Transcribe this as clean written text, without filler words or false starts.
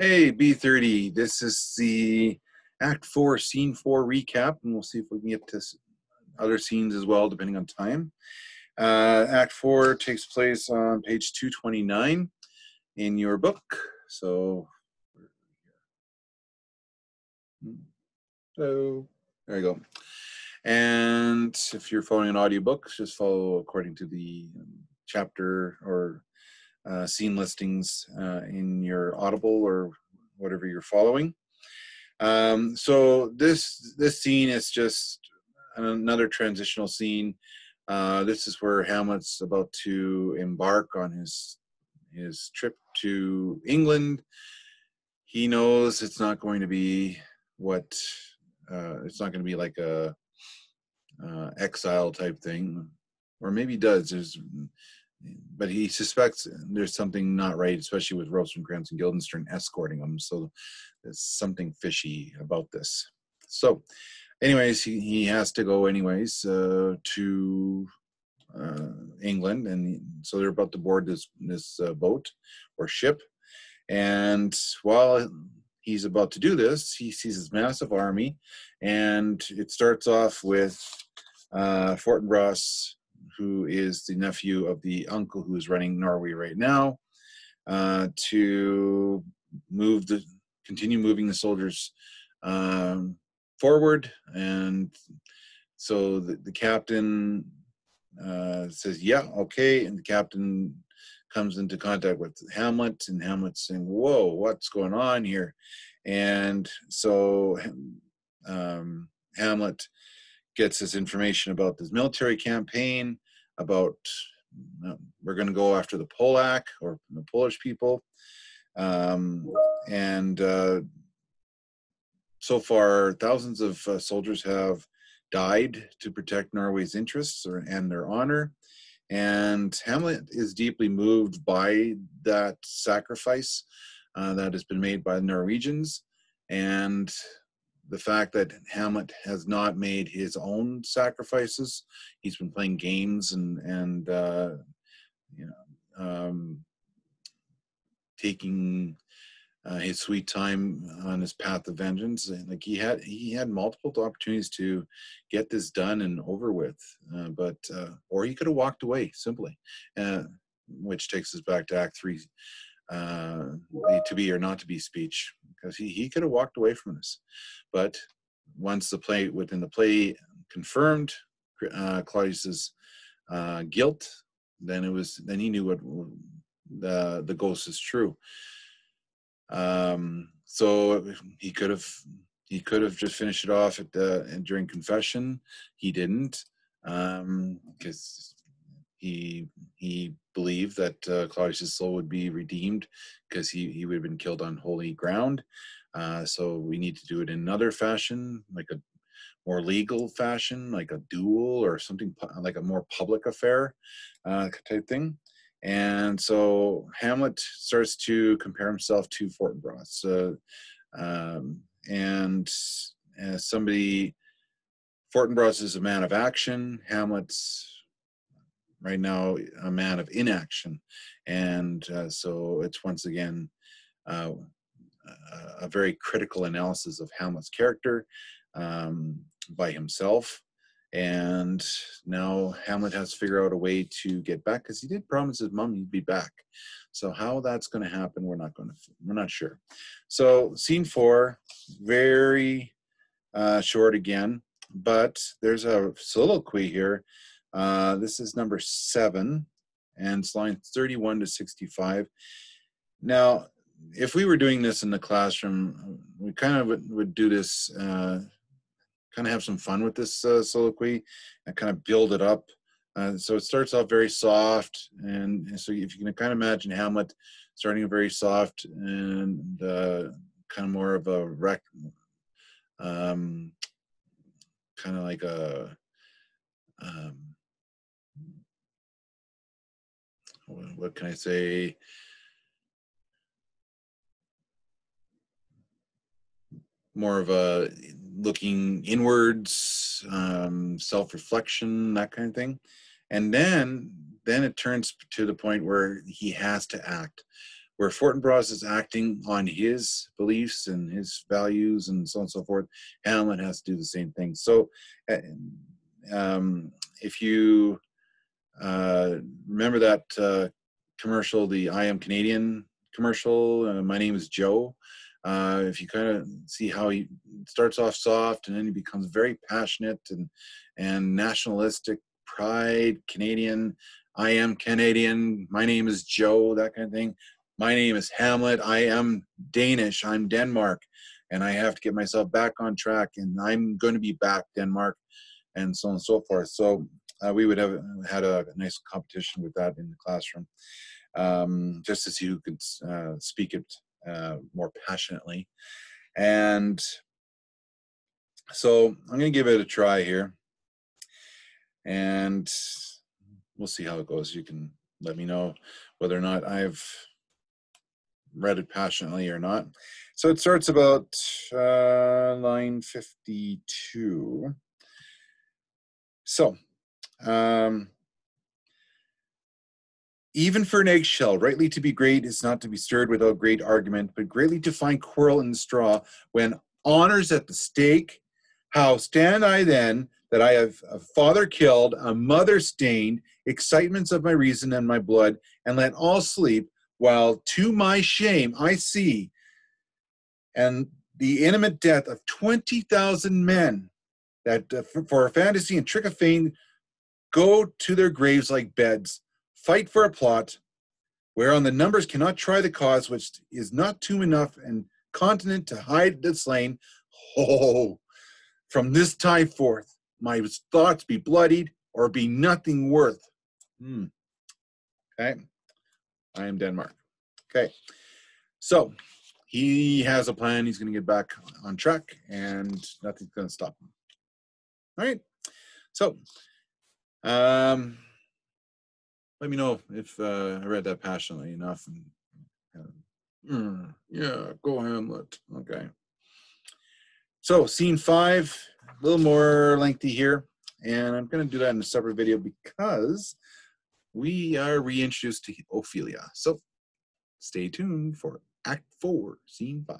Hey, B30. This is the Act 4, Scene 4 recap, and we'll see if we can get to other scenes as well, depending on time. Act 4 takes place on page 229 in your book. So, there you go. And if you're following an audiobook, just follow according to the chapter or scene listings in your Audible or whatever you're following. So this scene is just another transitional scene. This is where Hamlet's about to embark on his trip to England. He knows it's not going to be it's not going to be like a exile type thing, or maybe he does. But he suspects there's something not right, especially with Rosencrantz and Guildenstern escorting him. So there's something fishy about this. So anyways, he has to go anyways to England. And so they're about to board this boat or ship. And while he's about to do this, he sees this massive army. And it starts off with Fortinbras, who is the nephew of the uncle who is running Norway right now, to continue moving the soldiers forward. And so the captain says, yeah, okay. And the captain comes into contact with Hamlet, and Hamlet's saying, whoa, what's going on here? And so Hamlet gets this information about this military campaign, about we're going to go after the Polak or the Polish people. So far, thousands of soldiers have died to protect Norway's interests and their honor. And Hamlet is deeply moved by that sacrifice that has been made by the Norwegians, and the fact that Hamlet has not made his own sacrifices. He's been playing games and taking his sweet time on his path of vengeance. And like he had multiple opportunities to get this done and over with, but or he could have walked away simply, which takes us back to Act 3, the to be or not to be speech, because he could have walked away from this. But once the play confirmed Claudius's guilt, then he knew what the ghost is true. So he could have just finished it off during confession. He didn't, because he believed that Claudius's soul would be redeemed, because he would have been killed on holy ground. So we need to do it in another fashion, like a more legal fashion, like a duel or something, like a more public affair type thing. And so Hamlet starts to compare himself to Fortinbras. And as somebody, Fortinbras is a man of action. Hamlet's right now a man of inaction. And so it's once again a very critical analysis of Hamlet's character by himself. And now Hamlet has to figure out a way to get back, because he did promise his mom he'd be back. So how that's going to happen, we're not sure. So scene 4, very short again, but there's a soliloquy here. This is number 7, and it's lines 31 to 65. Now, if we were doing this in the classroom, we kind of would do this, kind of have some fun with this soliloquy and kind of build it up. So it starts off very soft, and so if you can kind of imagine Hamlet starting very soft and kind of more of a kind of like a what can I say? More of a looking inwards, self-reflection, that kind of thing. And then it turns to the point where he has to act, where Fortinbras is acting on his beliefs and his values and so on and so forth, Hamlet has to do the same thing. So if you remember that commercial, the I Am Canadian commercial, My Name is Joe, if you kind of see how he starts off soft and then he becomes very passionate and nationalistic, pride, Canadian, I am Canadian, my name is Joe, that kind of thing. My name is Hamlet, I am Danish, I'm Denmark, and I have to get myself back on track, and I'm going to be back, Denmark, and so on and so forth. So we would have had a nice competition with that in the classroom, just to see who could speak it more passionately. And so I'm going to give it a try here, and we'll see how it goes. You can let me know whether or not I've read it passionately or not. So it starts about line 52. So, even for an eggshell, rightly to be great is not to be stirred without great argument, but greatly to find quarrel in the straw when honor's at the stake. How stand I then that I have a father killed, a mother stained, excitements of my reason and my blood, and let all sleep, while to my shame I see, and the intimate death of 20,000 men that for a fantasy and trick of fame go to their graves like beds, fight for a plot, whereon the numbers cannot try the cause, which is not tomb enough and continent to hide the slain. Oh, from this time forth, my thoughts be bloodied or be nothing worth. Okay, I am Denmark. Okay, so he has a plan. He's going to get back on track, and nothing's going to stop him. All right, so let me know if I read that passionately enough. And, yeah, go Hamlet. Okay. So scene 5, a little more lengthy here, and I'm going to do that in a separate video because we are reintroduced to Ophelia. So stay tuned for Act 4, Scene 5.